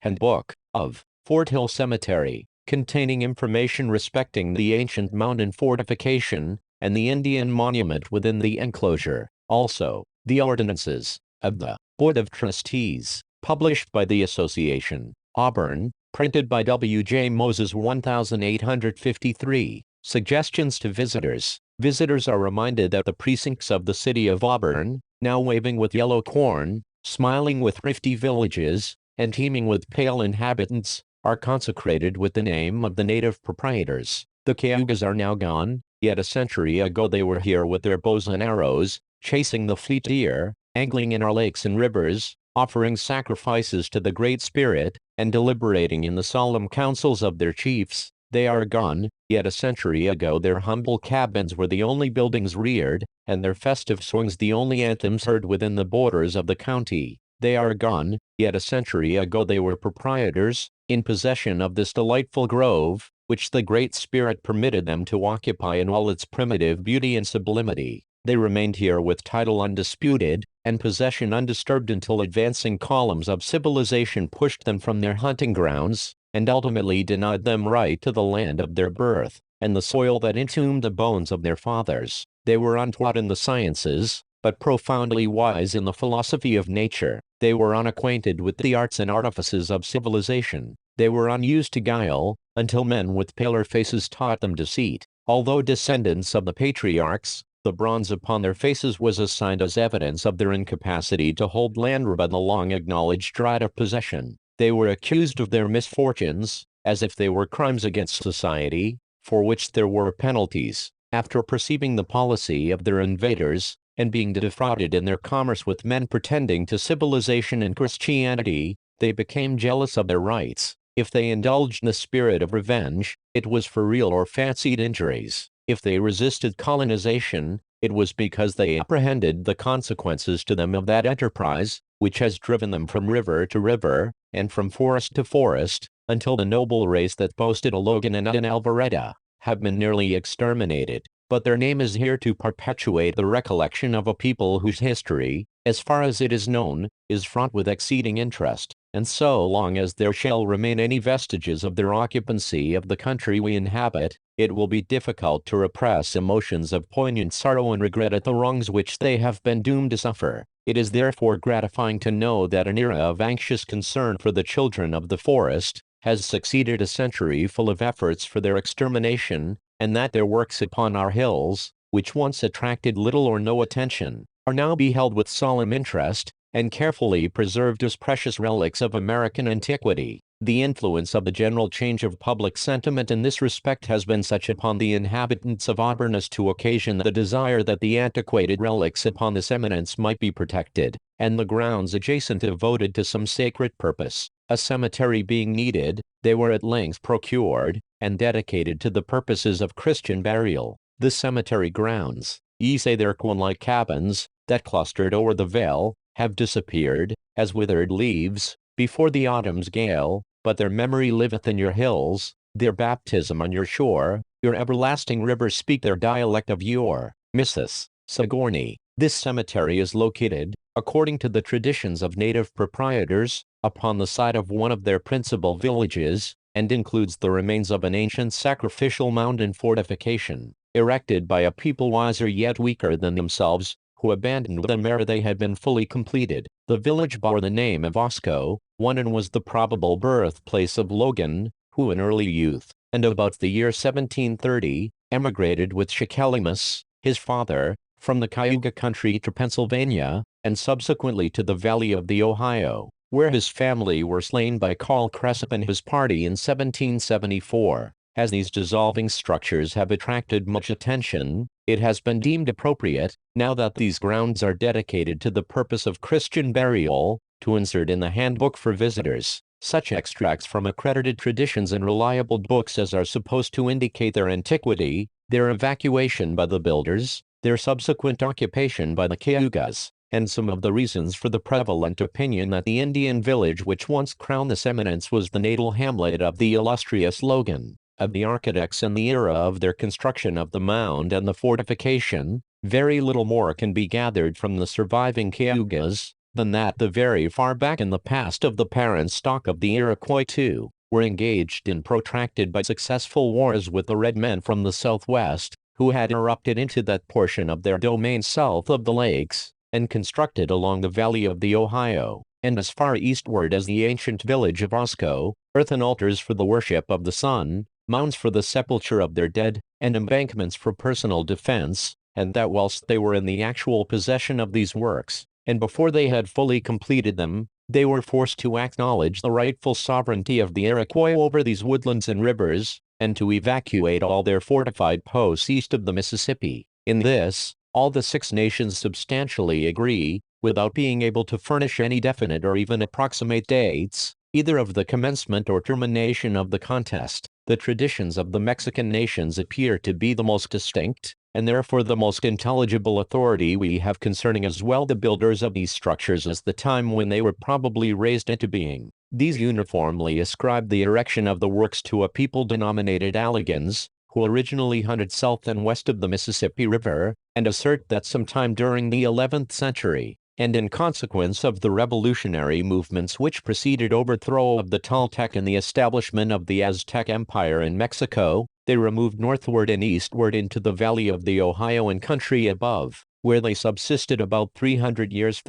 Handbook of Fort Hill Cemetery, containing information respecting the ancient mountain fortification and the Indian monument within the enclosure. Also, the ordinances of the Board of Trustees, published by the Association, Auburn, printed by W. J. Moses 1853. Suggestions to visitors. Visitors are reminded that the precincts of the city of Auburn, now waving with yellow corn, smiling with thrifty villages, and teeming with pale inhabitants, are consecrated with the name of the native proprietors. The Cayugas are now gone, yet a century ago they were here with their bows and arrows, chasing the fleet deer, angling in our lakes and rivers, offering sacrifices to the Great Spirit, and deliberating in the solemn councils of their chiefs. They are gone, yet a century ago their humble cabins were the only buildings reared, and their festive swings the only anthems heard within the borders of the county. They are gone, yet a century ago they were proprietors, in possession of this delightful grove, which the Great Spirit permitted them to occupy in all its primitive beauty and sublimity. They remained here with title undisputed, and possession undisturbed until advancing columns of civilization pushed them from their hunting grounds, and ultimately denied them right to the land of their birth, and the soil that entombed the bones of their fathers. They were untaught in the sciences, but profoundly wise in the philosophy of nature. They were unacquainted with the arts and artifices of civilization. They were unused to guile, until men with paler faces taught them deceit. Although descendants of the patriarchs, the bronze upon their faces was assigned as evidence of their incapacity to hold land by the long-acknowledged right of possession. They were accused of their misfortunes, as if they were crimes against society, for which there were penalties. After perceiving the policy of their invaders, and being defrauded in their commerce with men pretending to civilization and Christianity, they became jealous of their rights. If they indulged in the spirit of revenge, it was for real or fancied injuries. If they resisted colonization, it was because they apprehended the consequences to them of that enterprise, which has driven them from river to river, and from forest to forest, until the noble race that boasted Logan and Alvaretta have been nearly exterminated. But their name is here to perpetuate the recollection of a people whose history, as far as it is known, is fraught with exceeding interest, and so long as there shall remain any vestiges of their occupancy of the country we inhabit, it will be difficult to repress emotions of poignant sorrow and regret at the wrongs which they have been doomed to suffer. It is therefore gratifying to know that an era of anxious concern for the children of the forest has succeeded a century full of efforts for their extermination, and that their works upon our hills, which once attracted little or no attention, are now beheld with solemn interest, and carefully preserved as precious relics of American antiquity. The influence of the general change of public sentiment in this respect has been such upon the inhabitants of Auburn as to occasion the desire that the antiquated relics upon this eminence might be protected, and the grounds adjacent devoted to some sacred purpose. A cemetery being needed, they were at length procured, and dedicated to the purposes of Christian burial. The cemetery grounds, ye say their cone-like cabins, that clustered o'er the vale, have disappeared, as withered leaves, before the autumn's gale, but their memory liveth in your hills, their baptism on your shore, your everlasting rivers speak their dialect of yore. Mrs. Sigourney. This cemetery is located, according to the traditions of native proprietors, upon the site of one of their principal villages, and includes the remains of an ancient sacrificial mountain fortification, erected by a people wiser yet weaker than themselves, who abandoned them ere they had been fully completed. The village bore the name of Osco, one and was the probable birthplace of Logan, who in early youth, and about the year 1730, emigrated with Shekelimus, his father, from the Cayuga country to Pennsylvania, and subsequently to the valley of the Ohio, where his family were slain by Carl Cresap and his party in 1774. As these dissolving structures have attracted much attention, it has been deemed appropriate, now that these grounds are dedicated to the purpose of Christian burial, to insert in the handbook for visitors such extracts from accredited traditions and reliable books as are supposed to indicate their antiquity, their evacuation by the builders, their subsequent occupation by the Cayugas, and some of the reasons for the prevalent opinion that the Indian village which once crowned this eminence was the natal hamlet of the illustrious Logan. Of the architects and the era of their construction of the mound and the fortification, very little more can be gathered from the surviving Cayugas, than that the very far back in the past of the parent stock of the Iroquois too, were engaged in protracted but successful wars with the red men from the southwest, who had erupted into that portion of their domain south of the lakes, and constructed along the valley of the Ohio, and as far eastward as the ancient village of Osco, earthen altars for the worship of the sun, mounds for the sepulture of their dead, and embankments for personal defense, and that whilst they were in the actual possession of these works, and before they had fully completed them, they were forced to acknowledge the rightful sovereignty of the Iroquois over these woodlands and rivers, and to evacuate all their fortified posts east of the Mississippi. In this, all the Six Nations substantially agree, without being able to furnish any definite or even approximate dates, either of the commencement or termination of the contest. The traditions of the Mexican nations appear to be the most distinct, and therefore the most intelligible authority we have concerning as well the builders of these structures as the time when they were probably raised into being. These uniformly ascribe the erection of the works to a people denominated Alleghans, who originally hunted south and west of the Mississippi River, and assert that sometime during the 11th century, and in consequence of the revolutionary movements which preceded overthrow of the Toltec and the establishment of the Aztec Empire in Mexico, they removed northward and eastward into the valley of the Ohio and country above, where they subsisted about 300 years.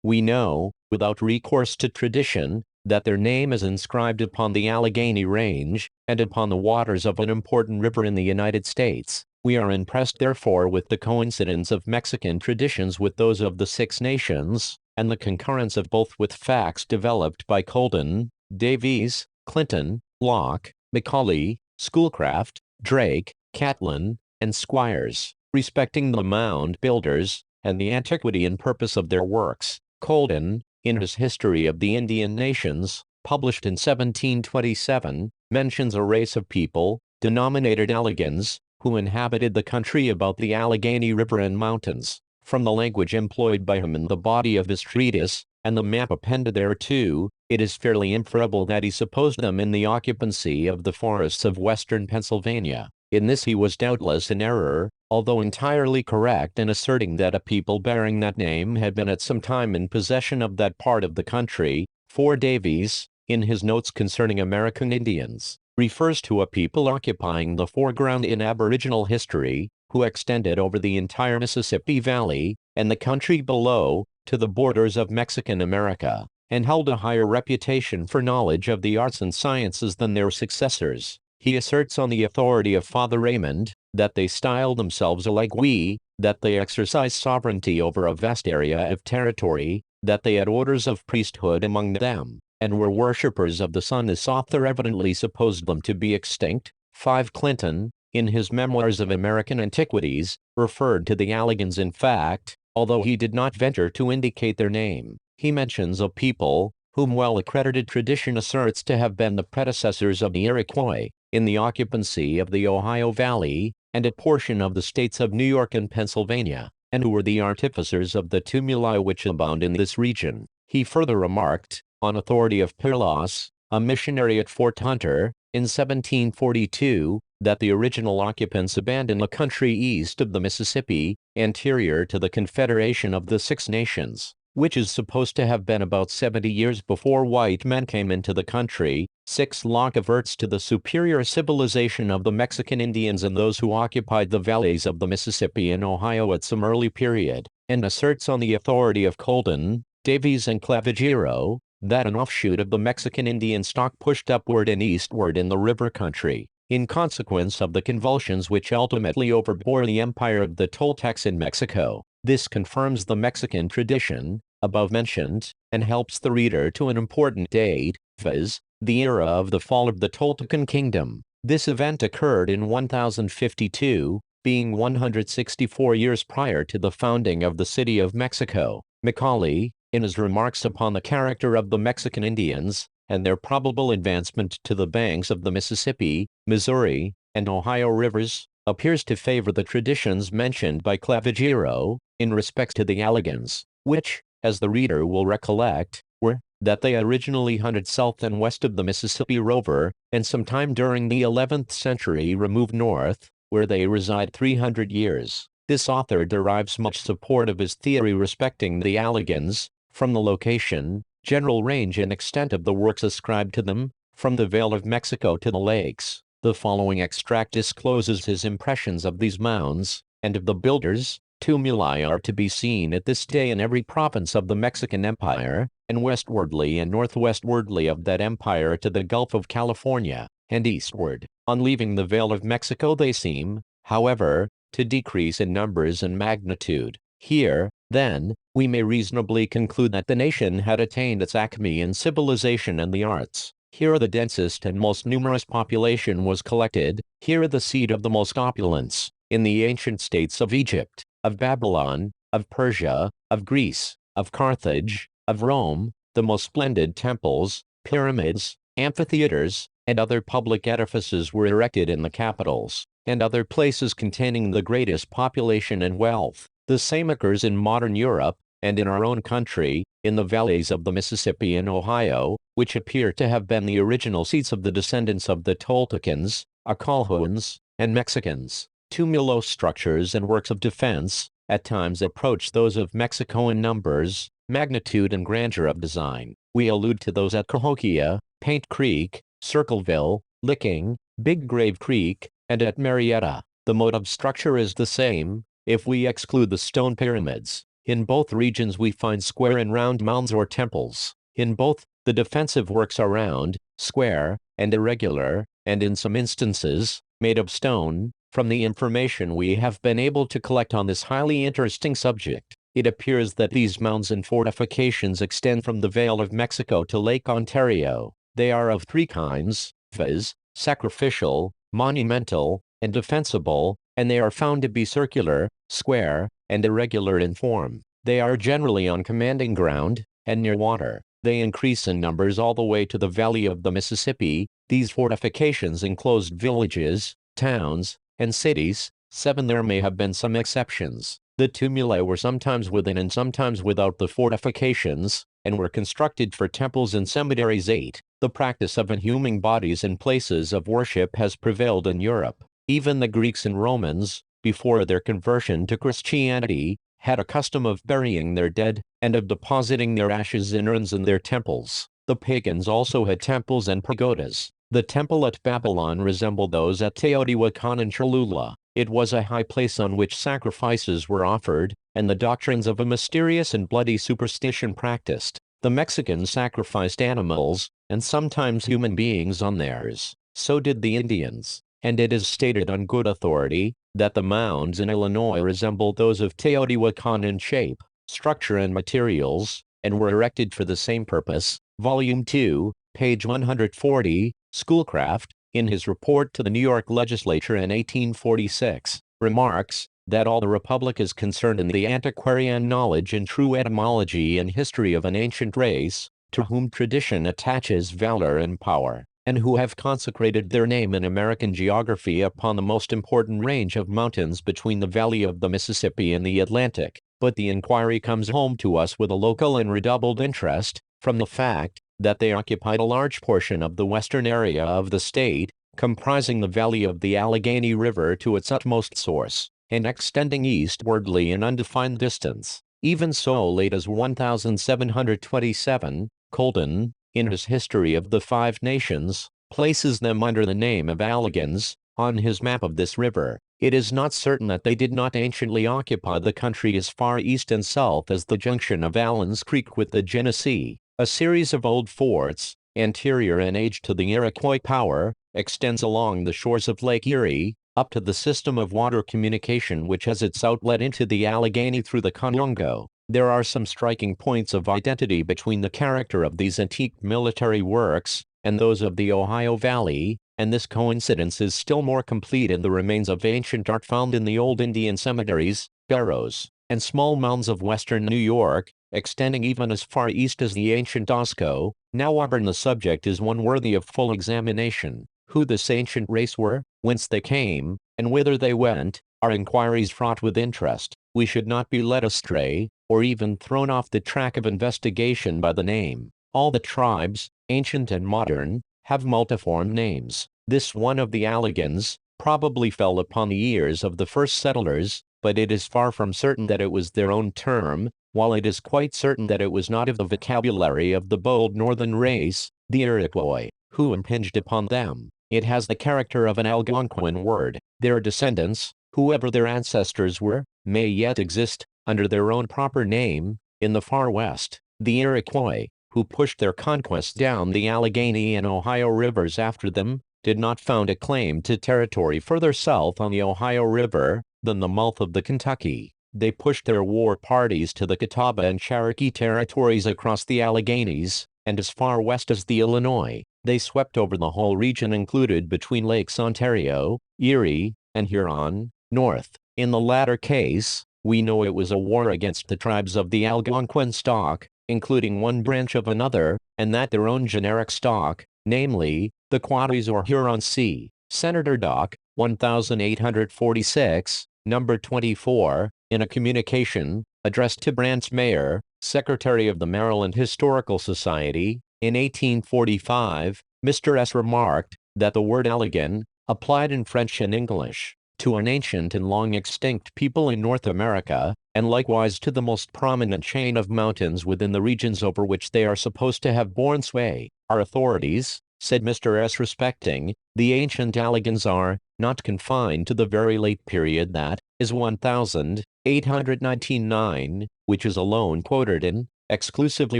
We know, without recourse to tradition, that their name is inscribed upon the Allegheny Range, and upon the waters of an important river in the United States. We are impressed therefore with the coincidence of Mexican traditions with those of the Six Nations, and the concurrence of both with facts developed by Colden, Davies, Clinton, Locke, Macaulay, Schoolcraft, Drake, Catlin, and Squires, respecting the mound builders, and the antiquity and purpose of their works. Colden, in his History of the Indian Nations, published in 1727, mentions a race of people, denominated Alleghans, who inhabited the country about the Allegheny River and mountains. From the language employed by him in the body of his treatise, and the map appended thereto, it is fairly inferable that he supposed them in the occupancy of the forests of western Pennsylvania. In this he was doubtless in error, although entirely correct in asserting that a people bearing that name had been at some time in possession of that part of the country, for Davies, in his notes concerning American Indians, refers to a people occupying the foreground in aboriginal history, who extended over the entire Mississippi Valley, and the country below, to the borders of Mexican America, and held a higher reputation for knowledge of the arts and sciences than their successors. He asserts on the authority of Father Raymond, that they style themselves Allegui, that they exercise sovereignty over a vast area of territory, that they had orders of priesthood among them, and were worshippers of the sun. This author evidently supposed them to be extinct. 5. Clinton, in his Memoirs of American Antiquities, referred to the Alleghans. In fact, although he did not venture to indicate their name, he mentions a people, whom well-accredited tradition asserts to have been the predecessors of the Iroquois, in the occupancy of the Ohio Valley, and a portion of the states of New York and Pennsylvania, and who were the artificers of the tumuli which abound in this region. He further remarked, on authority of Pirlas, a missionary at Fort Hunter, in 1742, that the original occupants abandoned the country east of the Mississippi, anterior to the Confederation of the Six Nations, which is supposed to have been about 70 years before white men came into the country. 6. Locke averts to the superior civilization of the Mexican Indians and those who occupied the valleys of the Mississippi and Ohio at some early period, and asserts on the authority of Colden, Davies, and Clavigero, that an offshoot of the Mexican Indian stock pushed upward and eastward in the river country, in consequence of the convulsions which ultimately overbore the empire of the Toltecs in Mexico. This confirms the Mexican tradition, above mentioned, and helps the reader to an important date, viz., the era of the fall of the Toltecan kingdom. This event occurred in 1052, being 164 years prior to the founding of the city of Mexico. Macaulay, in his remarks upon the character of the Mexican Indians, and their probable advancement to the banks of the Mississippi, Missouri, and Ohio rivers, appears to favor the traditions mentioned by Clavigero, in respect to the Alleghans, which, as the reader will recollect, were, that they originally hunted south and west of the Mississippi River, and sometime during the 11th century removed north, where they reside 300 years. This author derives much support of his theory respecting the Alleghans, from the location, general range and extent of the works ascribed to them, from the Vale of Mexico to the lakes. The following extract discloses his impressions of these mounds, and of the builders. Tumuli are to be seen at this day in every province of the Mexican Empire, and westwardly and northwestwardly of that empire to the Gulf of California, and eastward. On leaving the Vale of Mexico they seem, however, to decrease in numbers and magnitude. Here, then, we may reasonably conclude that the nation had attained its acme in civilization and the arts. Here the densest and most numerous population was collected, here the seat of the most opulence, in the ancient states of Egypt, of Babylon, of Persia, of Greece, of Carthage, of Rome, the most splendid temples, pyramids, amphitheaters, and other public edifices were erected in the capitals, and other places containing the greatest population and wealth. The same occurs in modern Europe, and in our own country, in the valleys of the Mississippi and Ohio, which appear to have been the original seats of the descendants of the Toltecans, Acalhoans, and Mexicans. Tumulus structures and works of defense, at times approach those of Mexico in numbers, magnitude and grandeur of design. We allude to those at Cahokia, Paint Creek, Circleville, Licking, Big Grave Creek, and at Marietta. The mode of structure is the same, if we exclude the stone pyramids. In both regions we find square and round mounds or temples. In both, the defensive works are round, square, and irregular, and in some instances, made of stone. From the information we have been able to collect on this highly interesting subject, it appears that these mounds and fortifications extend from the Vale of Mexico to Lake Ontario. They are of three kinds, viz., sacrificial, monumental, and defensible, and they are found to be circular, square, and irregular in form. They are generally on commanding ground, and near water. They increase in numbers all the way to the valley of the Mississippi. These fortifications enclosed villages, towns, and cities. 7 There may have been some exceptions. The tumuli were sometimes within and sometimes without the fortifications, and were constructed for temples and cemeteries. 8 The practice of inhuming bodies in places of worship has prevailed in Europe. Even the Greeks and Romans, before their conversion to Christianity, had a custom of burying their dead, and of depositing their ashes in urns in their temples. The pagans also had temples and pagodas. The temple at Babylon resembled those at Teotihuacan and Cholula. It was a high place on which sacrifices were offered, and the doctrines of a mysterious and bloody superstition practiced. The Mexicans sacrificed animals, and sometimes human beings on theirs. So did the Indians, and it is stated on good authority, that the mounds in Illinois resembled those of Teotihuacan in shape, structure and materials, and were erected for the same purpose. Volume 2, page 140, Schoolcraft, in his report to the New York legislature in 1846, remarks that all the Republic is concerned in the antiquarian knowledge and true etymology and history of an ancient race, to whom tradition attaches valor and power, and who have consecrated their name in American geography upon the most important range of mountains between the valley of the Mississippi and the Atlantic. But the inquiry comes home to us with a local and redoubled interest, from the fact that they occupied a large portion of the western area of the state, comprising the valley of the Allegheny River to its utmost source, and extending eastwardly in undefined distance. Even so late as 1727, Colton, in his History of the Five Nations, places them under the name of Alleghans, on his map of this river. It is not certain that they did not anciently occupy the country as far east and south as the junction of Allen's Creek with the Genesee. A series of old forts, anterior in age to the Iroquois power, extends along the shores of Lake Erie, up to the system of water communication which has its outlet into the Allegheny through the Conongo. There are some striking points of identity between the character of these antique military works and those of the Ohio Valley, and this coincidence is still more complete in the remains of ancient art found in the old Indian cemeteries, barrows, and small mounds of western New York, extending even as far east as the ancient Osco. Now Auburn. The subject is one worthy of full examination. Who this ancient race were, whence they came, and whither they went, are inquiries fraught with interest. We should not be led astray, or even thrown off the track of investigation by the name. All the tribes, ancient and modern, have multiform names. This one of the Alleghans probably fell upon the ears of the first settlers, but it is far from certain that it was their own term. while it is quite certain that it was not of the vocabulary of the bold northern race, the Iroquois, who impinged upon them, it has the character of an Algonquin word. Their descendants, whoever their ancestors were, may yet exist, under their own proper name, in the far west. The Iroquois, who pushed their conquests down the Allegheny and Ohio rivers after them, did not found a claim to territory further south on the Ohio River than the mouth of the Kentucky. They pushed their war parties to the Catawba and Cherokee territories across the Alleghenies, and as far west as the Illinois. They swept over the whole region included between Lakes Ontario, Erie, and Huron, north. In the latter case, we know it was a war against the tribes of the Algonquin stock, including one branch of another, and that their own generic stock, namely, the Quadees or Huron C. Senator Doc, 1846, number 24, in a communication, addressed to Brant's Mayor, Secretary of the Maryland Historical Society, in 1845, Mr. S. remarked that the word Allegan, applied in French and English, to an ancient and long extinct people in North America, and likewise to the most prominent chain of mountains within the regions over which they are supposed to have borne sway. Our authorities, said Mr. S. respecting the ancient Alleghans, are not confined to the very late period that is 1899, which is alone quoted in, exclusively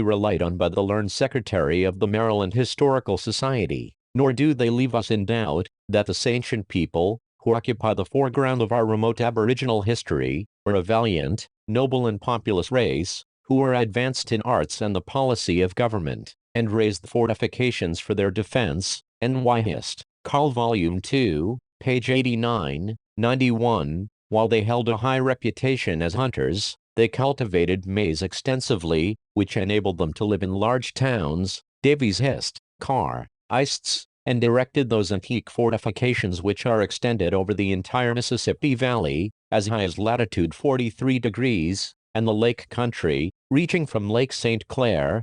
relied on by the learned Secretary of the Maryland Historical Society, nor do they leave us in doubt that this ancient people, who occupy the foreground of our remote aboriginal history, were a valiant, noble and populous race, who were advanced in arts and the policy of government, and raised fortifications for their defense. N.Y. Hist. Col. Volume 2, page 89, 91. While they held a high reputation as hunters, they cultivated maize extensively, which enabled them to live in large towns. Davies Hist. Carr. Ists, and erected those antique fortifications which are extended over the entire Mississippi Valley, as high as latitude 43 degrees, and the lake country, reaching from Lake St. Clair,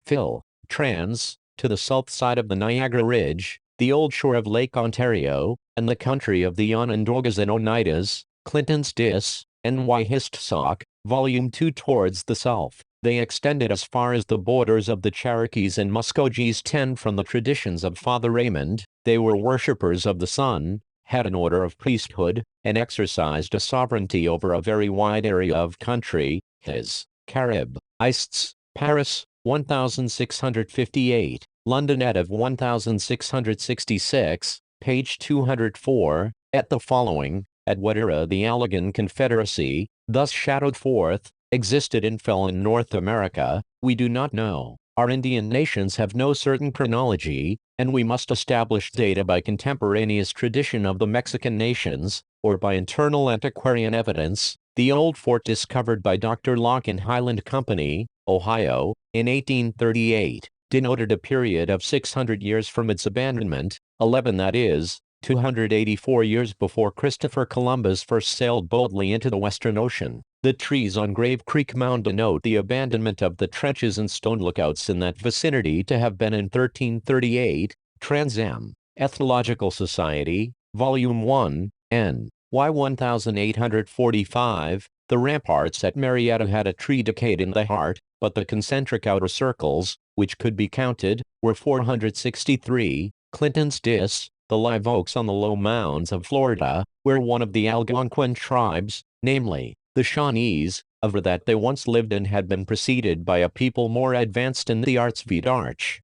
Phil, Trans, to the south side of the Niagara Ridge, the old shore of Lake Ontario, and the country of the Onondagas and Oneidas. Clinton's Dis, N.Y. Hist. Soc. Volume 2. Towards the south, they extended as far as the borders of the Cherokees and Muskogees. 10. From the traditions of Father Raymond, they were worshippers of the sun, had an order of priesthood, and exercised a sovereignty over a very wide area of country. His. Carib. Ists, Paris, 1658, London ed. of 1666, page 204, et the following. At what era the Allegan Confederacy, thus shadowed forth, existed and fell in North America, we do not know. Our Indian nations have no certain chronology, and we must establish data by contemporaneous tradition of the Mexican nations, or by internal antiquarian evidence. The old fort discovered by Dr. Locke in Highland Company, Ohio, in 1838, denoted a period of 600 years from its abandonment, 11 that is, 284 years before Christopher Columbus first sailed boldly into the Western Ocean. The trees on Grave Creek Mound denote the abandonment of the trenches and stone lookouts in that vicinity to have been in 1338. Trans-Am. Ethnological Society, Volume 1, N. Y 1845. The ramparts at Marietta had a tree decayed in the heart, but the concentric outer circles, which could be counted, were 463. Clinton's Dis. The live oaks on the low mounds of Florida, where one of the Algonquin tribes, namely, the Shawnees, aver that they once lived and had been preceded by a people more advanced in the arts. Arch.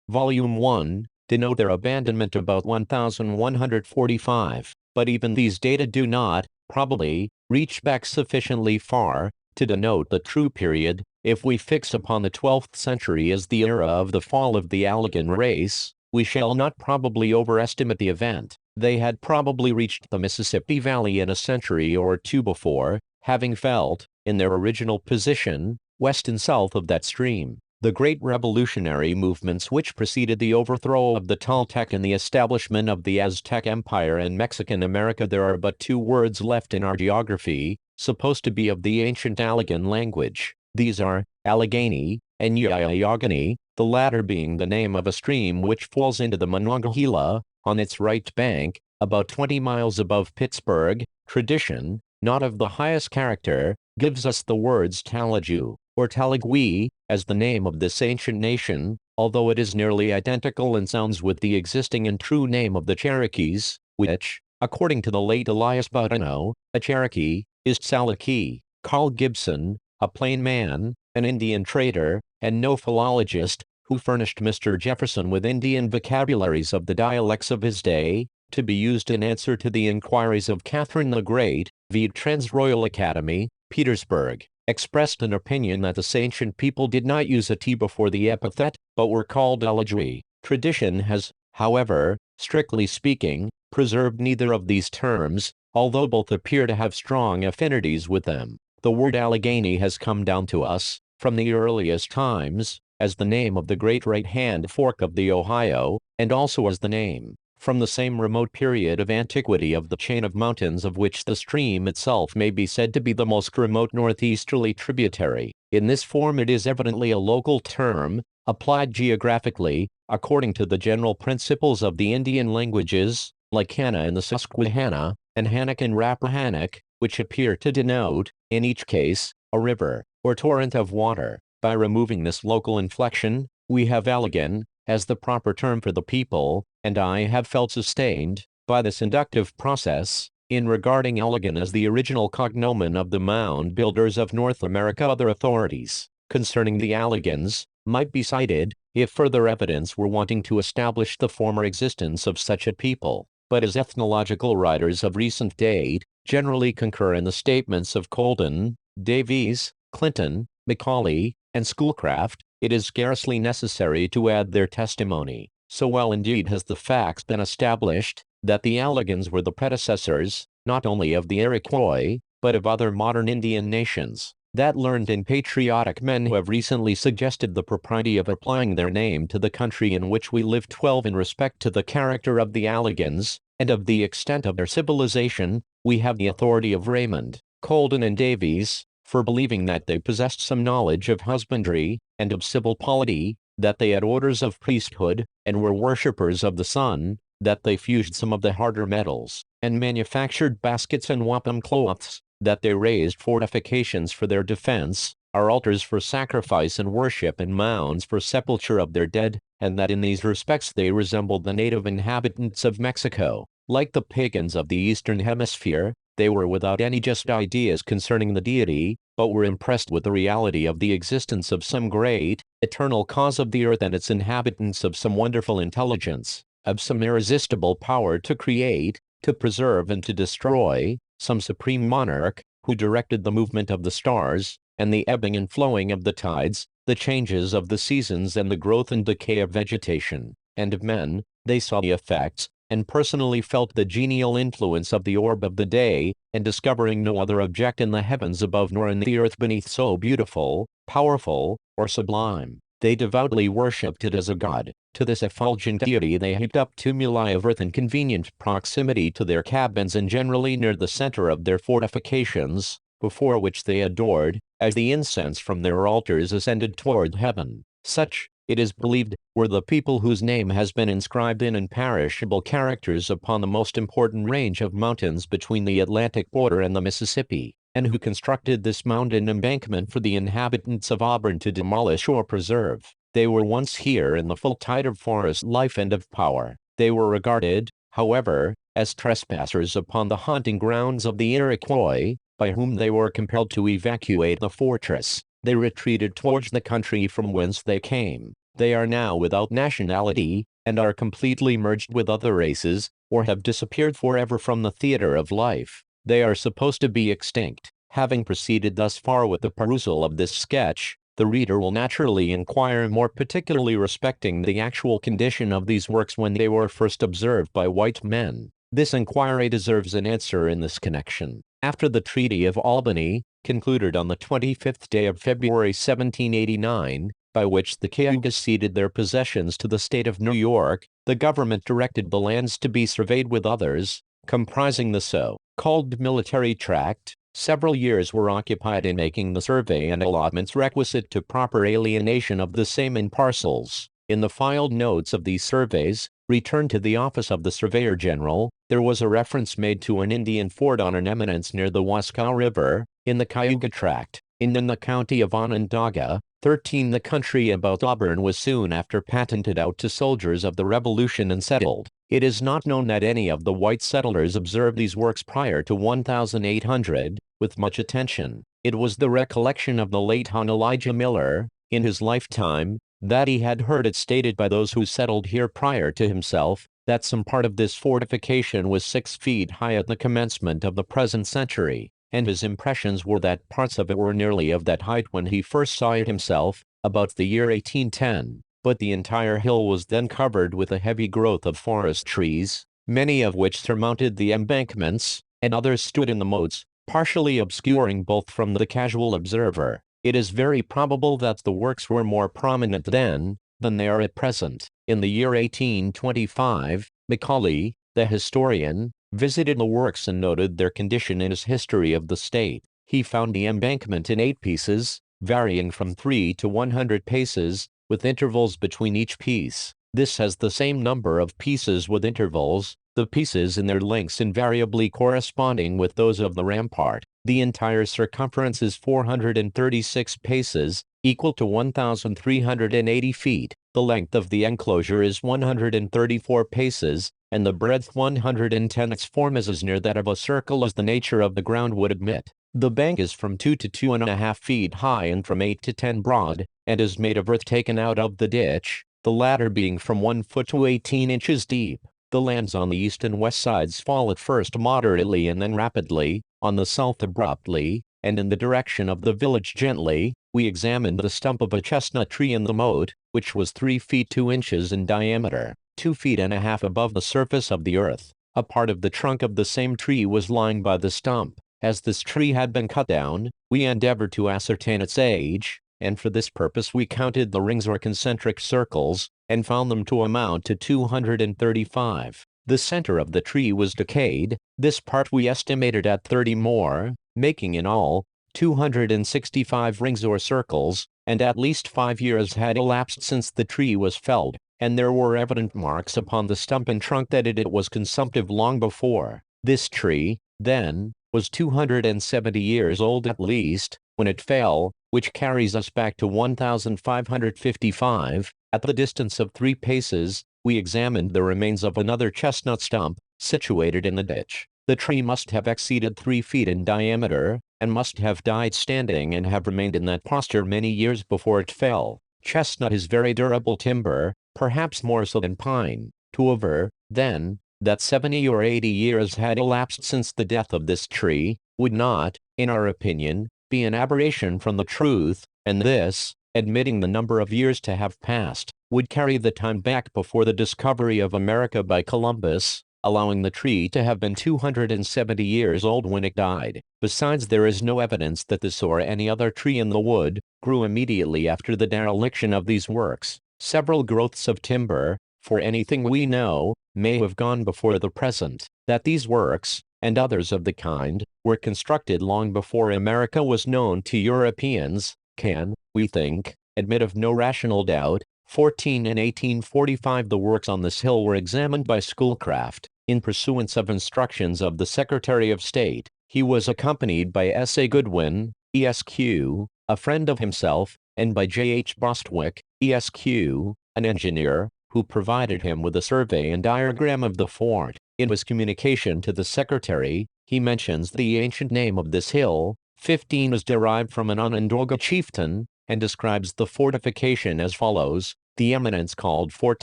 Volume 1, denote their abandonment about 1145, but even these data do not, probably, reach back sufficiently far to denote the true period. If we fix upon the 12th century as the era of the fall of the Allegan race, we shall not probably overestimate the event. They had probably reached the Mississippi Valley in a century or two before, having felt, in their original position, west and south of that stream, the great revolutionary movements which preceded the overthrow of the Toltec and the establishment of the Aztec Empire in Mexican America. There are but two words left in our geography, supposed to be of the ancient Allegan language. These are Allegheny and Yayagani, the latter being the name of a stream which falls into the Monongahela, on its right bank, about 20 miles above Pittsburgh. Tradition, not of the highest character, gives us the words Talaju, or Talagui, as the name of this ancient nation, although it is nearly identical in sounds with the existing and true name of the Cherokees, which, according to the late Elias Boudinot, a Cherokee, is Tsalaki. Carl Gibson, a plain man, an Indian trader, and no philologist, who furnished Mr. Jefferson with Indian vocabularies of the dialects of his day, to be used in answer to the inquiries of Catherine the Great, v. Trans Royal Academy, Petersburg, expressed an opinion that this ancient people did not use a T before the epithet, but were called Talajui. Tradition has, however, strictly speaking, preserved neither of these terms, although both appear to have strong affinities with them. The word Allegheny has come down to us, from the earliest times, as the name of the great right-hand fork of the Ohio, and also as the name, from the same remote period of antiquity, of the chain of mountains of which the stream itself may be said to be the most remote northeasterly tributary. In this form it is evidently a local term, applied geographically, according to the general principles of the Indian languages, like Hanna in the Susquehanna, and Hannock and Rappahannock, which appear to denote, in each case, a river, or torrent of water. By removing this local inflection, we have Allegan, as the proper term for the people, and I have felt sustained, by this inductive process, in regarding Allegan as the original cognomen of the Moundbuilders of North America. Other authorities, concerning the Alleghans, might be cited, if further evidence were wanting to establish the former existence of such a people, but as ethnological writers of recent date generally concur in the statements of Colden, Davies, Clinton, Macaulay, and Schoolcraft, it is scarcely necessary to add their testimony. So well indeed has the facts been established, that the Alleghans were the predecessors, not only of the Iroquois, but of other modern Indian nations, that learned and patriotic men who have recently suggested the propriety of applying their name to the country in which we live. 12. In respect to the character of the Alleghans, and of the extent of their civilization, we have the authority of Raymond, Colden, and Davies, for believing that they possessed some knowledge of husbandry, and of civil polity, that they had orders of priesthood, and were worshippers of the sun, that they fused some of the harder metals, and manufactured baskets and wampum cloths, that they raised fortifications for their defense, are altars for sacrifice and worship, and mounds for sepulture of their dead, and that in these respects they resembled the native inhabitants of Mexico. Like the pagans of the Eastern Hemisphere, they were without any just ideas concerning the deity, but were impressed with the reality of the existence of some great, eternal cause of the earth and its inhabitants, of some wonderful intelligence, of some irresistible power to create, to preserve, and to destroy, some supreme monarch, who directed the movement of the stars, and the ebbing and flowing of the tides, the changes of the seasons, and the growth and decay of vegetation, and of men. They saw the effects, and personally felt the genial influence of the orb of the day, and discovering no other object in the heavens above nor in the earth beneath so beautiful, powerful, or sublime, they devoutly worshipped it as a god. To this effulgent deity they heaped up tumuli of earth in convenient proximity to their cabins, and generally near the center of their fortifications, before which they adored, as the incense from their altars ascended toward heaven. Such, it is believed, were the people whose name has been inscribed in imperishable characters upon the most important range of mountains between the Atlantic border and the Mississippi, and who constructed this mountain embankment for the inhabitants of Auburn to demolish or preserve. They were once here in the full tide of forest life and of power. They were regarded, however, as trespassers upon the hunting grounds of the Iroquois, by whom they were compelled to evacuate the fortress. They retreated towards the country from whence they came. They are now without nationality, and are completely merged with other races, or have disappeared forever from the theater of life. They are supposed to be extinct. Having proceeded thus far with the perusal of this sketch, the reader will naturally inquire more particularly respecting the actual condition of these works when they were first observed by white men. This inquiry deserves an answer in this connection. After the Treaty of Albany, concluded on the 25th day of February 1789, by which the Cayugas ceded their possessions to the state of New York, the government directed the lands to be surveyed with others, comprising the so-called military tract. Several years were occupied in making the survey and allotments requisite to proper alienation of the same in parcels. In the filed notes of these surveys, Return to the office of the Surveyor General. There was a reference made to an Indian fort on an eminence near the Osco River, in the Cayuga Tract, in the county of Onondaga. 13. The country about Auburn was soon after patented out to soldiers of the Revolution and settled. It is not known that any of the white settlers observed these works prior to 1800, with much attention. It was the recollection of the late Hon. Elijah Miller, in his lifetime, that he had heard it stated by those who settled here prior to himself, that some part of this fortification was 6 feet high at the commencement of the present century, and his impressions were that parts of it were nearly of that height when he first saw it himself, about the year 1810, but the entire hill was then covered with a heavy growth of forest trees, many of which surmounted the embankments, and others stood in the moats, partially obscuring both from the casual observer. It is very probable that the works were more prominent then than they are at present. In the year 1825, Macaulay, the historian, visited the works and noted their condition in his History of the State. He found the embankment in 8 pieces, varying from 3 to 100 paces, with intervals between each piece. This has the same number of pieces with intervals, the pieces in their lengths invariably corresponding with those of the rampart. The entire circumference is 436 paces, equal to 1,380 feet. The length of the enclosure is 134 paces, and the breadth 110. Its form is as near that of a circle as the nature of the ground would admit. The bank is from 2 to 2.5 feet high and from 8 to 10 broad, and is made of earth taken out of the ditch, the latter being from 1 foot to 18 inches deep. The lands on the east and west sides fall at first moderately and then rapidly, on the south abruptly, and in the direction of the village gently. We examined the stump of a chestnut tree in the moat, which was 3 feet 2 inches in diameter, 2 feet and a half above the surface of the earth. A part of the trunk of the same tree was lying by the stump. As this tree had been cut down, we endeavored to ascertain its age, and for this purpose we counted the rings or concentric circles, and found them to amount to 235. The center of the tree was decayed. This part we estimated at 30 more, making in all 265 rings or circles, and at least 5 years had elapsed since the tree was felled, and there were evident marks upon the stump and trunk that it was consumptive long before. This tree, then, was 270 years old at least, when it fell, which carries us back to 1555. At the distance of 3 paces, we examined the remains of another chestnut stump, situated in the ditch. The tree must have exceeded 3 feet in diameter, and must have died standing and have remained in that posture many years before it fell. Chestnut is very durable timber, perhaps more so than pine. To aver, then, that 70 or 80 years had elapsed since the death of this tree, would not, in our opinion, be an aberration from the truth, and this, admitting the number of years to have passed, would carry the time back before the discovery of America by Columbus, allowing the tree to have been 270 years old when it died. Besides, there is no evidence that this or any other tree in the wood grew immediately after the dereliction of these works. Several growths of timber, for anything we know, may have gone before the present. That these works, and others of the kind, were constructed long before America was known to Europeans, can, we think, admit of no rational doubt. 14. In 1845 the works on this hill were examined by Schoolcraft, in pursuance of instructions of the Secretary of State. He was accompanied by S.A. Goodwin, Esq., a friend of himself, and by J.H. Bostwick, Esq., an engineer, who provided him with a survey and diagram of the fort. In his communication to the Secretary, he mentions the ancient name of this hill. 15 is derived from an Onondaga chieftain, and describes the fortification as follows. The eminence called Fort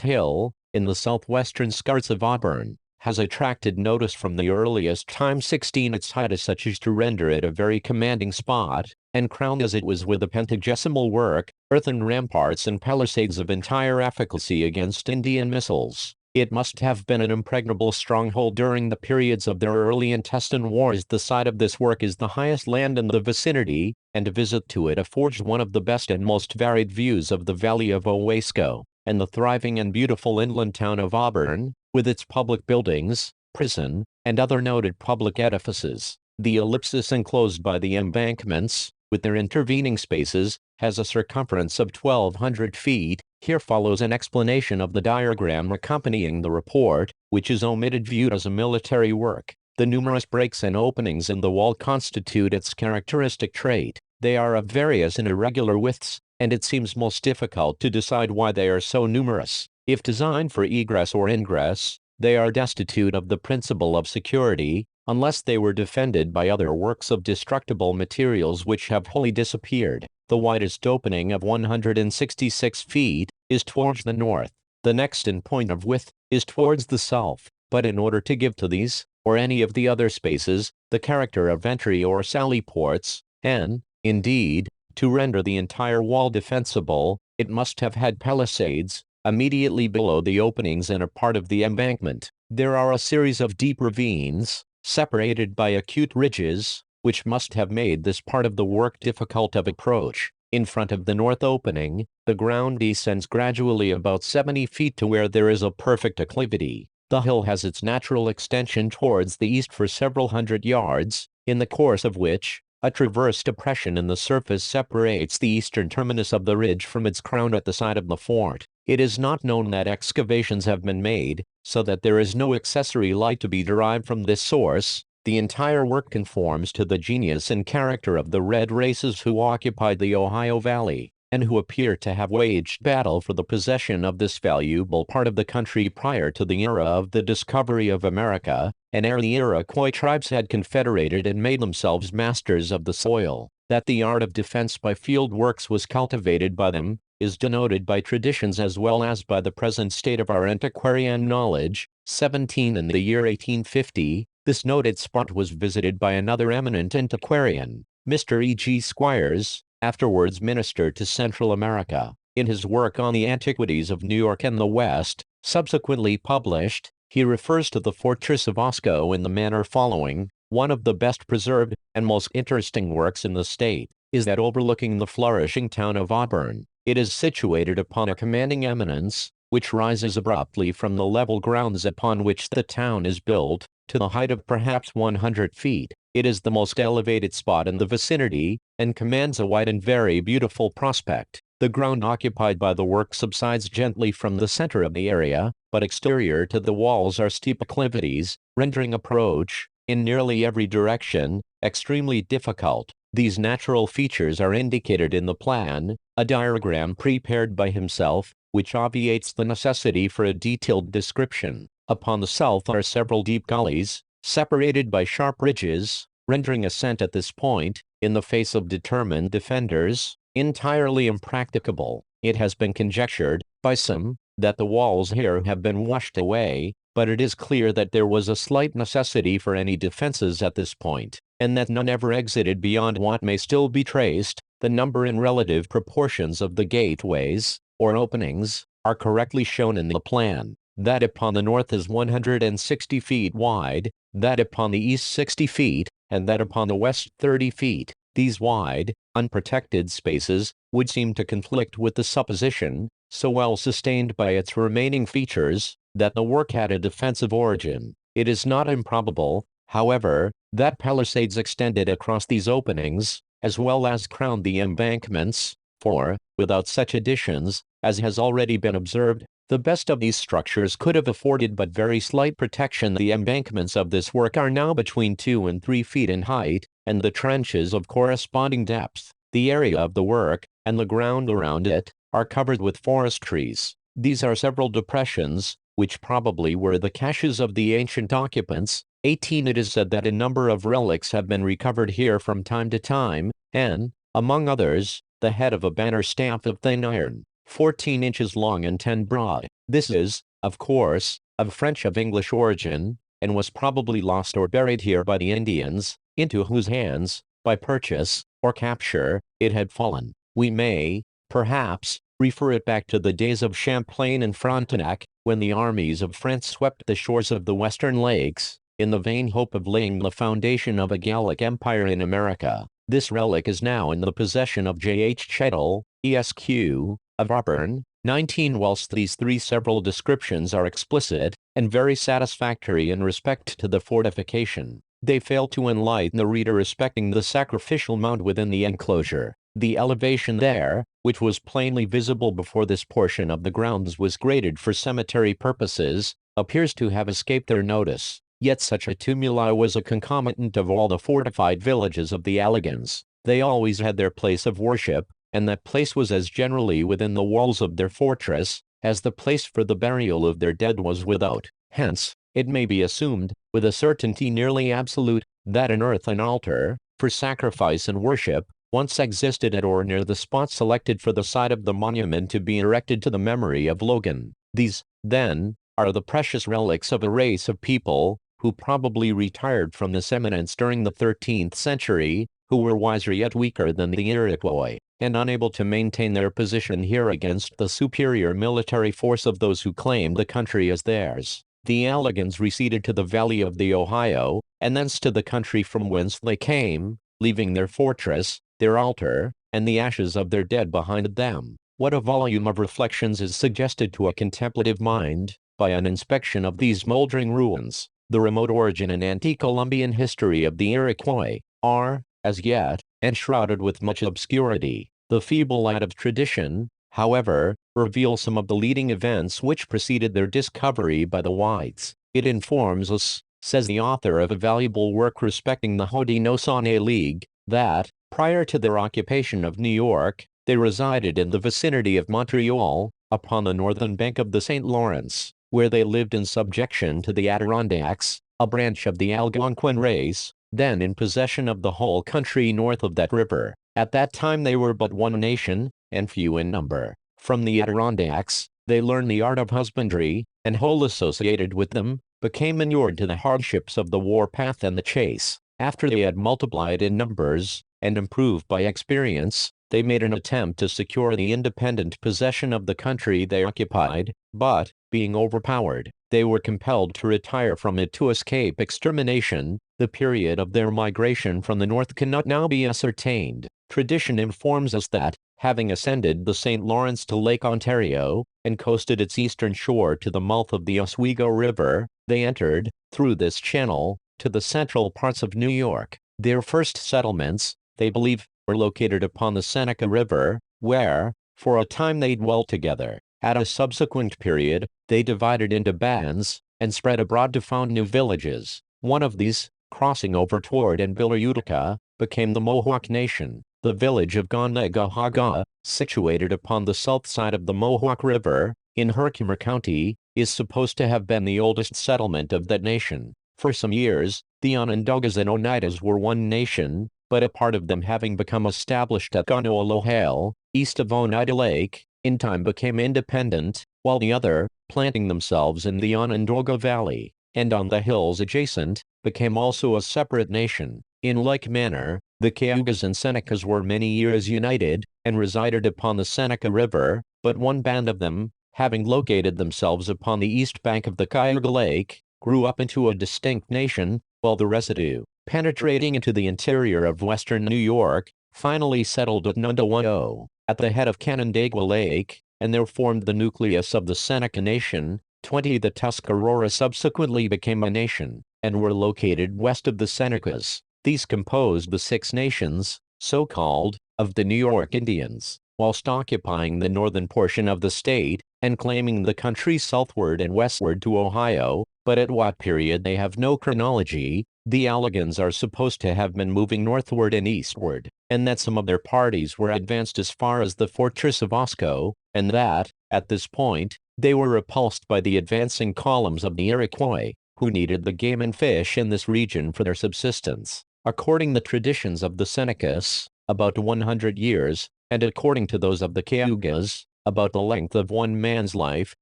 Hill, in the southwestern skirts of Auburn, has attracted notice from the earliest time. 16 Its height is such as to render it a very commanding spot, and crowned as it was with a pentagesimal work, earthen ramparts and palisades of entire efficacy against Indian missiles. It must have been an impregnable stronghold during the periods of their early intestine wars. The site of this work is the highest land in the vicinity, and a visit to it affords one of the best and most varied views of the valley of Osco, and the thriving and beautiful inland town of Auburn, with its public buildings, prison, and other noted public edifices. The ellipsis enclosed by the embankments, with their intervening spaces, has a circumference of 1,200 feet, Here follows an explanation of the diagram accompanying the report, which is omitted viewed as a military work. The numerous breaks and openings in the wall constitute its characteristic trait. They are of various and irregular widths, and it seems most difficult to decide why they are so numerous. If designed for egress or ingress, they are destitute of the principle of security, unless they were defended by other works of destructible materials which have wholly disappeared. The widest opening of 166 feet is towards the north. The next in point of width is towards the south, but in order to give to these, or any of the other spaces, the character of entry or sally ports, and, indeed, to render the entire wall defensible, it must have had palisades immediately below the openings and a part of the embankment. There are a series of deep ravines, separated by acute ridges, which must have made this part of the work difficult of approach. In front of the north opening, the ground descends gradually about 70 feet to where there is a perfect acclivity. The hill has its natural extension towards the east for several hundred yards, in the course of which, a transverse depression in the surface separates the eastern terminus of the ridge from its crown at the side of the fort. It is not known that excavations have been made, so that there is no accessory light to be derived from this source. The entire work conforms to the genius and character of the red races who occupied the Ohio Valley, and who appear to have waged battle for the possession of this valuable part of the country prior to the era of the discovery of America, and ere the Iroquois tribes had confederated and made themselves masters of the soil. That the art of defense by field works was cultivated by them, is denoted by traditions as well as by the present state of our antiquarian knowledge. 17. In the year 1850, this noted spot was visited by another eminent antiquarian, Mr. E.G. Squires, afterwards minister to Central America. In his work on the antiquities of New York and the West, subsequently published, he refers to the fortress of Osco in the manner following: one of the best preserved and most interesting works in the state is that overlooking the flourishing town of Auburn. It is situated upon a commanding eminence, which rises abruptly from the level grounds upon which the town is built, to the height of perhaps 100 feet. It is the most elevated spot in the vicinity, and commands a wide and very beautiful prospect. The ground occupied by the work subsides gently from the center of the area, but exterior to the walls are steep acclivities, rendering approach, in nearly every direction, extremely difficult. These natural features are indicated in the plan, a diagram prepared by himself, which obviates the necessity for a detailed description. Upon the south are several deep gullies, separated by sharp ridges, rendering ascent at this point, in the face of determined defenders, entirely impracticable. It has been conjectured, by some, that the walls here have been washed away, but it is clear that there was a slight necessity for any defenses at this point, and that none ever exited beyond what may still be traced. The number and relative proportions of the gateways, or openings, are correctly shown in the plan. That upon the north is 160 feet wide, that upon the east 60 feet, and that upon the west 30 feet. These wide, unprotected spaces would seem to conflict with the supposition, so well sustained by its remaining features, that the work had a defensive origin. It is not improbable, however, that palisades extended across these openings, as well as crowned the embankments, for, without such additions, as has already been observed, the best of these structures could have afforded but very slight protection. The embankments of this work are now between 2 and 3 feet in height, and the trenches of corresponding depth. The area of the work, and the ground around it, are covered with forest trees. These are several depressions, which probably were the caches of the ancient occupants. 18. It is said that a number of relics have been recovered here from time to time, and, among others, the head of a banner staff of thin iron, 14 inches long and 10 broad. This is, of course, of French of English origin, and was probably lost or buried here by the Indians, into whose hands, by purchase, or capture, it had fallen. We may, perhaps, refer it back to the days of Champlain and Frontenac, when the armies of France swept the shores of the western lakes, in the vain hope of laying the foundation of a Gallic empire in America. This relic is now in the possession of J.H. Chettle, Esq., of Auburn. 19. Whilst these three several descriptions are explicit, and very satisfactory in respect to the fortification, they fail to enlighten the reader respecting the sacrificial mound within the enclosure. The elevation there, which was plainly visible before this portion of the grounds was graded for cemetery purposes, appears to have escaped their notice. Yet such a tumuli was a concomitant of all the fortified villages of the Alleghans. They always had their place of worship, and that place was as generally within the walls of their fortress, as the place for the burial of their dead was without. Hence, it may be assumed, with a certainty nearly absolute, that an earthen altar, for sacrifice and worship, once existed at or near the spot selected for the site of the monument to be erected to the memory of Logan. These, then, are the precious relics of a race of people, who probably retired from this eminence during the 13th century, who were wiser yet weaker than the Iroquois, and unable to maintain their position here against the superior military force of those who claimed the country as theirs. The Alleghans receded to the valley of the Ohio, and thence to the country from whence they came, leaving their fortress, their altar, and the ashes of their dead behind them. What a volume of reflections is suggested to a contemplative mind, by an inspection of these moldering ruins! The remote origin and ante-Columbian history of the Iroquois are, as yet, enshrouded with much obscurity. The feeble light of tradition, however, reveals some of the leading events which preceded their discovery by the whites. It informs us, says the author of a valuable work respecting the Haudenosaunee League, that, prior to their occupation of New York, they resided in the vicinity of Montreal, upon the northern bank of the St. Lawrence, where they lived in subjection to the Adirondacks, a branch of the Algonquin race, then in possession of the whole country north of that river. At that time they were but one nation, and few in number. From the Adirondacks, they learned the art of husbandry, and whole associated with them, became inured to the hardships of the war path and the chase. After they had multiplied in numbers, and improved by experience, they made an attempt to secure the independent possession of the country they occupied, but, being overpowered, they were compelled to retire from it to escape extermination. The period of their migration from the north cannot now be ascertained. Tradition informs us that, having ascended the St. Lawrence to Lake Ontario, and coasted its eastern shore to the mouth of the Oswego River, they entered, through this channel, to the central parts of New York. Their first settlements, they believe, were located upon the Seneca River, where, for a time they dwelt together. At a subsequent period, they divided into bands, and spread abroad to found new villages. One of these, crossing over toward and Utica, became the Mohawk Nation. The village of Gonagahaga, situated upon the south side of the Mohawk River, in Herkimer County, is supposed to have been the oldest settlement of that nation. For some years, the Onondagas and Oneidas were one nation, but a part of them having become established at Gonolohale, east of Oneida Lake, in time became independent, while the other, planting themselves in the Onondaga Valley, and on the hills adjacent, became also a separate nation. In like manner, the Cayugas and Senecas were many years united, and resided upon the Seneca River, but one band of them, having located themselves upon the east bank of the Cayuga Lake, grew up into a distinct nation, while the residue, penetrating into the interior of western New York, finally settled at Nundawayo, at the head of Canandaigua Lake, and there formed the nucleus of the Seneca Nation. The Tuscarora subsequently became a nation, and were located west of the Senecas. These composed the Six Nations, so called, of the New York Indians, whilst occupying the northern portion of the state, and claiming the country southward and westward to Ohio, but at what period they have no chronology. The Alleghans are supposed to have been moving northward and eastward, and that some of their parties were advanced as far as the fortress of Osco, and that, at this point, they were repulsed by the advancing columns of the Iroquois, who needed the game and fish in this region for their subsistence. According to the traditions of the Senecas, about 100 years, and according to those of the Cayugas, about the length of one man's life,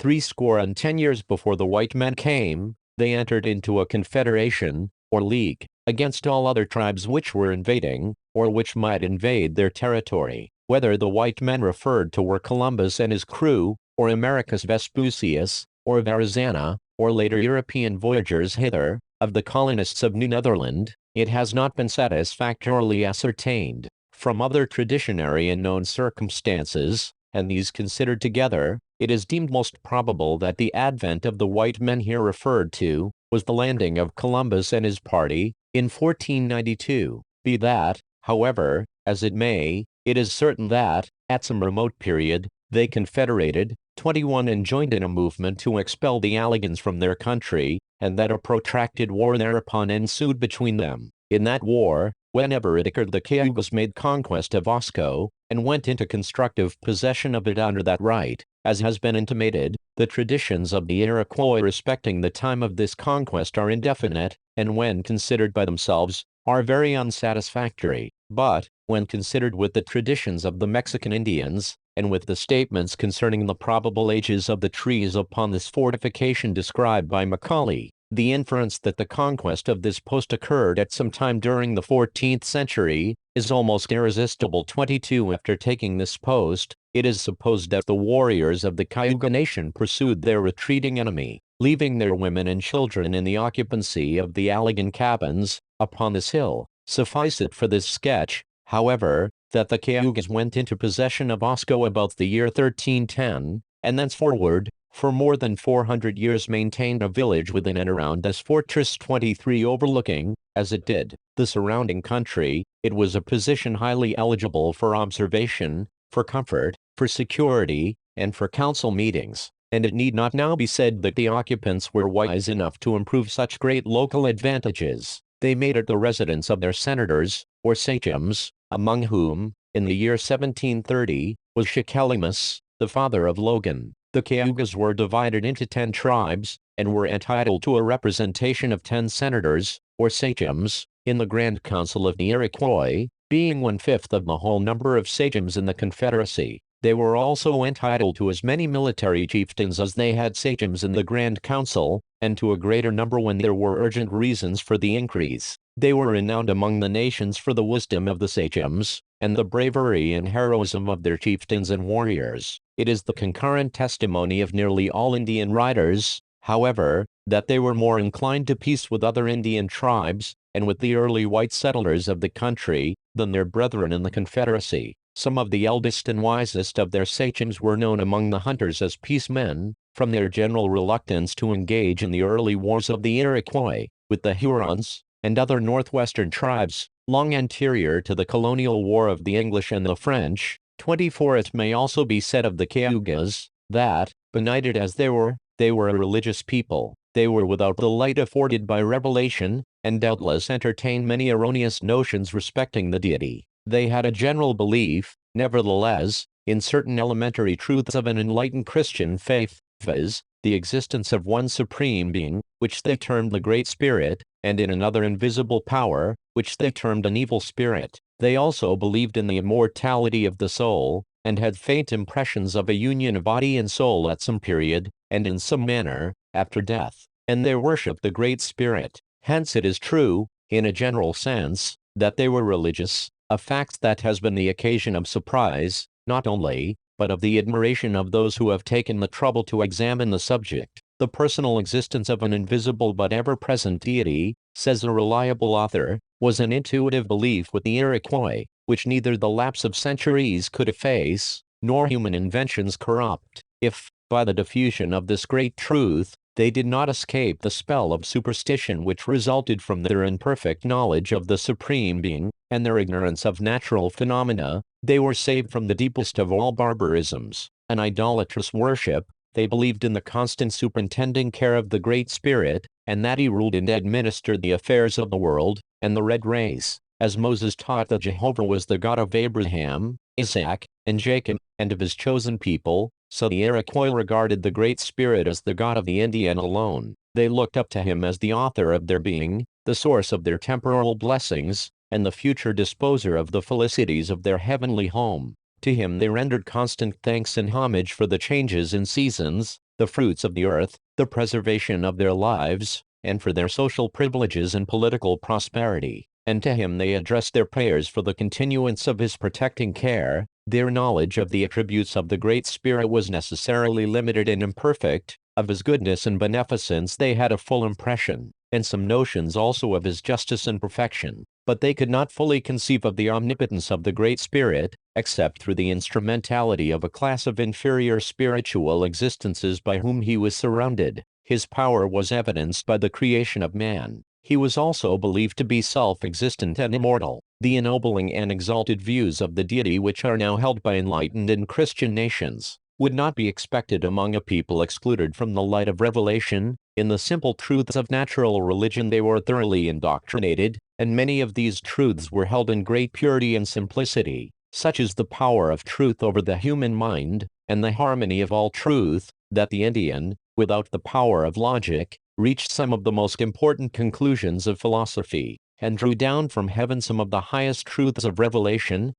70 years before the white men came, they entered into a confederation, or league, against all other tribes which were invading, or which might invade their territory. Whether the white men referred to were Columbus and his crew, or Americus Vespucius, or Verrazana, or later European voyagers hither, of the colonists of New Netherland, it has not been satisfactorily ascertained. From other traditionary and known circumstances, and these considered together, it is deemed most probable that the advent of the white men here referred to, was the landing of Columbus and his party, in 1492. Be that, however, as it may, It is certain that, at some remote period, they confederated, 21 and joined in a movement to expel the Alleghans from their country, and that a protracted war thereupon ensued between them. In that war, whenever it occurred, the Cayugas made conquest of Osco, and went into constructive possession of it under that right. As has been intimated, the traditions of the Iroquois respecting the time of this conquest are indefinite, and when considered by themselves, are very unsatisfactory. But, when considered with the traditions of the Mexican Indians, and with the statements concerning the probable ages of the trees upon this fortification described by Macaulay, the inference that the conquest of this post occurred at some time during the 14th century is almost irresistible. 22 After taking this post, it is supposed that the warriors of the Cayuga nation pursued their retreating enemy, leaving their women and children in the occupancy of the Allegan cabins upon this hill. Suffice it for this sketch, however, that the Cayugas went into possession of Osco about the year 1310, and thenceforward, for more than 400 years maintained a village within and around this fortress. 23 Overlooking, as it did, the surrounding country, it was a position highly eligible for observation, for comfort, for security, and for council meetings, and it need not now be said that the occupants were wise enough to improve such great local advantages. They made it the residence of their senators, or sachems, among whom, in the year 1730, was Shekelimus, the father of Logan. The Cayugas were divided into 10 tribes, and were entitled to a representation of 10 senators, or sachems, in the Grand Council of the Iroquois, being 1/5 of the whole number of sachems in the Confederacy. They were also entitled to as many military chieftains as they had sachems in the Grand Council, and to a greater number when there were urgent reasons for the increase. They were renowned among the nations for the wisdom of the sachems, and the bravery and heroism of their chieftains and warriors. It is the concurrent testimony of nearly all Indian writers, however, that they were more inclined to peace with other Indian tribes, and with the early white settlers of the country, than their brethren in the Confederacy. Some of the eldest and wisest of their sachems were known among the hunters as peacemen, from their general reluctance to engage in the early wars of the Iroquois, with the Hurons, and other northwestern tribes, long anterior to the colonial war of the English and the French. 24 It may also be said of the Cayugas, that, benighted as they were a religious people. They were without the light afforded by revelation, and doubtless entertained many erroneous notions respecting the deity. They had a general belief, nevertheless, in certain elementary truths of an enlightened Christian faith, viz., the existence of one supreme being, which they termed the Great Spirit, and in another invisible power, which they termed an evil spirit. They also believed in the immortality of the soul, and had faint impressions of a union of body and soul at some period, and in some manner, after death, and they worshipped the Great Spirit. Hence it is true, in a general sense, that they were religious, a fact that has been the occasion of surprise, not only, but of the admiration of those who have taken the trouble to examine the subject. The personal existence of an invisible but ever-present deity, says a reliable author, was an intuitive belief with the Iroquois, which neither the lapse of centuries could efface, nor human inventions corrupt. If, by the diffusion of this great truth, they did not escape the spell of superstition which resulted from their imperfect knowledge of the Supreme Being, and their ignorance of natural phenomena, they were saved from the deepest of all barbarisms, an idolatrous worship. They believed in the constant superintending care of the Great Spirit, and that he ruled and administered the affairs of the world, and the red race, as Moses taught that Jehovah was the God of Abraham, Isaac, and Jacob, and of his chosen people. So the Iroquois regarded the Great Spirit as the God of the Indian alone. They looked up to him as the author of their being, the source of their temporal blessings, and the future disposer of the felicities of their heavenly home. To him they rendered constant thanks and homage for the changes in seasons, the fruits of the earth, the preservation of their lives, and for their social privileges and political prosperity. And to him they addressed their prayers for the continuance of his protecting care. Their knowledge of the attributes of the Great Spirit was necessarily limited and imperfect. Of his goodness and beneficence they had a full impression, and some notions also of his justice and perfection. But they could not fully conceive of the omnipotence of the Great Spirit, except through the instrumentality of a class of inferior spiritual existences by whom he was surrounded. His power was evidenced by the creation of man, He was also believed to be self-existent and immortal. The ennobling and exalted views of the deity which are now held by enlightened and Christian nations would not be expected among a people excluded from the light of revelation. In the simple truths of natural religion they were thoroughly indoctrinated, and many of these truths were held in great purity and simplicity. Such is the power of truth over the human mind, and the harmony of all truth, that the Indian, without the power of logic, reached some of the most important conclusions of philosophy, and drew down from heaven some of the highest truths of revelation.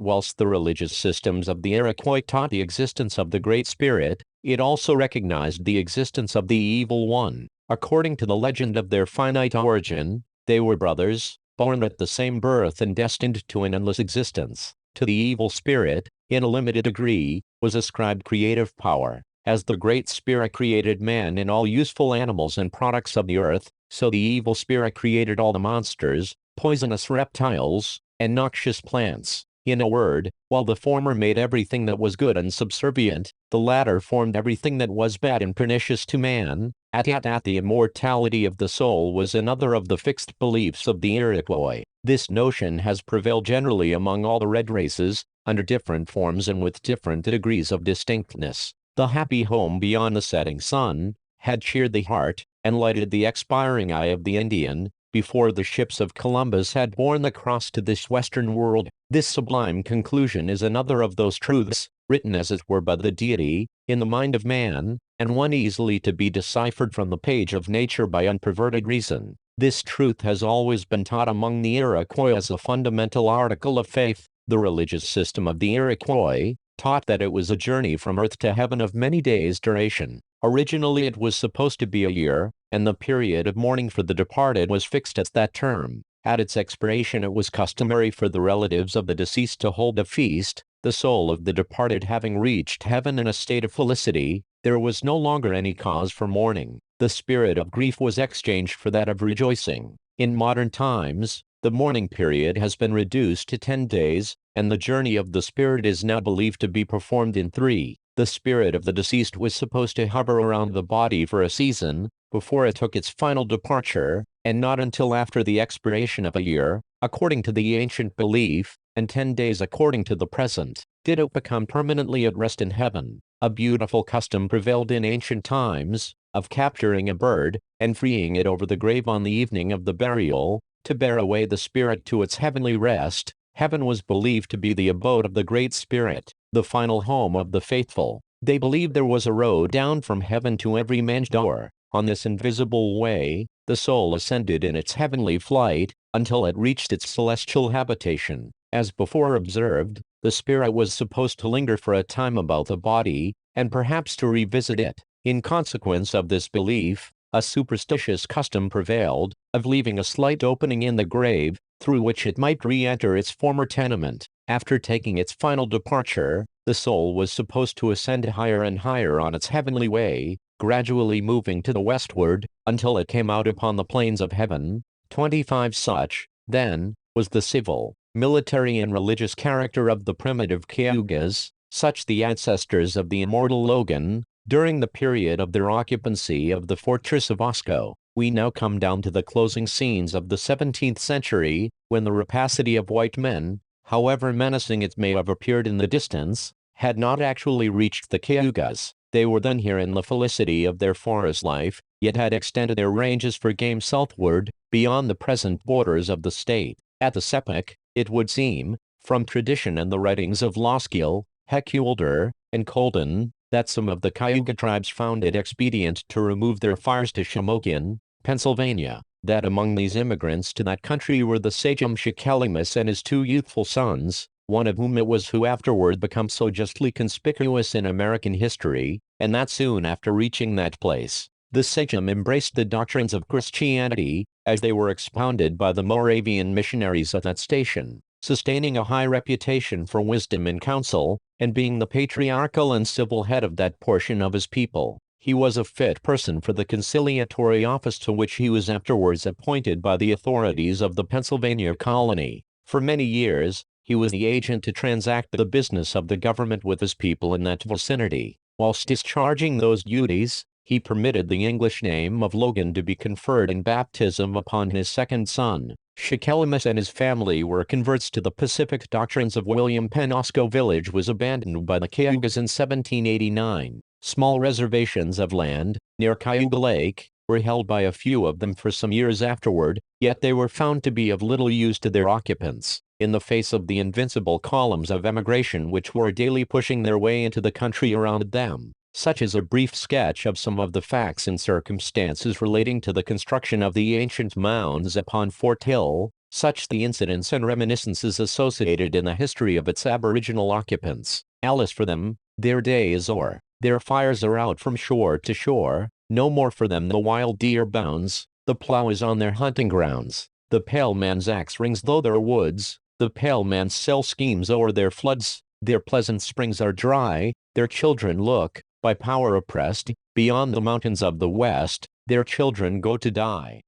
Whilst the religious systems of the Iroquois taught the existence of the Great Spirit, it also recognized the existence of the Evil One. According to the legend of their finite origin, they were brothers, born at the same birth and destined to an endless existence. To the evil spirit, in a limited degree, was ascribed creative power. As the Great Spirit created man and all useful animals and products of the earth, so the evil spirit created all the monsters, poisonous reptiles, and noxious plants. In a word, while the former made everything that was good and subservient, the latter formed everything that was bad and pernicious to man. The immortality of the soul was another of the fixed beliefs of the Iroquois. This notion has prevailed generally among all the red races, under different forms and with different degrees of distinctness. The happy home beyond the setting sun had cheered the heart and lighted the expiring eye of the Indian, before the ships of Columbus had borne the cross to this western world. This sublime conclusion is another of those truths, written as it were by the deity, in the mind of man, and one easily to be deciphered from the page of nature by unperverted reason. This truth has always been taught among the Iroquois as a fundamental article of faith. The religious system of the Iroquois taught that it was a journey from earth to heaven of many days' duration. Originally it was supposed to be a year, and the period of mourning for the departed was fixed as that term. At its expiration it was customary for the relatives of the deceased to hold a feast. The soul of the departed having reached heaven in a state of felicity, there was no longer any cause for mourning. The spirit of grief was exchanged for that of rejoicing. In modern times, the mourning period has been reduced to 10 days, and the journey of the spirit is now believed to be performed in 3. The spirit of the deceased was supposed to hover around the body for a season, before it took its final departure, and not until after the expiration of a year, according to the ancient belief, and 10 days according to the present, did it become permanently at rest in heaven. A beautiful custom prevailed in ancient times, of capturing a bird, and freeing it over the grave on the evening of the burial, to bear away the spirit to its heavenly rest. Heaven was believed to be the abode of the Great Spirit, the final home of the faithful. They believed there was a road down from heaven to every man's door. On this invisible way, the soul ascended in its heavenly flight, until it reached its celestial habitation. As before observed, the spirit was supposed to linger for a time about the body, and perhaps to revisit it. In consequence of this belief, a superstitious custom prevailed, of leaving a slight opening in the grave, through which it might re-enter its former tenement. After taking its final departure, the soul was supposed to ascend higher and higher on its heavenly way, gradually moving to the westward, until it came out upon the plains of heaven. 25 Such, then, was the civil, military and religious character of the primitive Cayugas, such the ancestors of the immortal Logan, during the period of their occupancy of the fortress of Osco. We now come down to the closing scenes of the 17th century, when the rapacity of white men, however menacing it may have appeared in the distance, had not actually reached the Cayugas. They were then here in the felicity of their forest life, yet had extended their ranges for game southward, beyond the present borders of the state. At this epoch, it would seem, from tradition and the writings of Loskiel, Heckewelder, and Colden, that some of the Cayuga tribes found it expedient to remove their fires to Shamokin, Pennsylvania. That among these immigrants to that country were the sachem Shekelimus and his 2 youthful sons, one of whom it was who afterward became so justly conspicuous in American history, and that soon after reaching that place, the sachem embraced the doctrines of Christianity, as they were expounded by the Moravian missionaries at that station, sustaining a high reputation for wisdom and counsel, and being the patriarchal and civil head of that portion of his people. He was a fit person for the conciliatory office to which he was afterwards appointed by the authorities of the Pennsylvania colony. For many years, he was the agent to transact the business of the government with his people in that vicinity. Whilst discharging those duties, He permitted the English name of Logan to be conferred in baptism upon his second son. Shekelimus and his family were converts to the Pacific doctrines of William Penn. Osco village was abandoned by the Cayugas in 1789. Small reservations of land, near Cayuga Lake, were held by a few of them for some years afterward, yet they were found to be of little use to their occupants, in the face of the invincible columns of emigration which were daily pushing their way into the country around them. Such is a brief sketch of some of the facts and circumstances relating to the construction of the ancient mounds upon Fort Hill, such the incidents and reminiscences associated in the history of its aboriginal occupants. Alas for them, their day is o'er, their fires are out from shore to shore, no more for them the wild deer bounds, the plow is on their hunting grounds, the pale man's axe rings through their woods, the pale man's cell schemes o'er their floods, their pleasant springs are dry, their children look, by power oppressed, beyond the mountains of the west, their children go to die.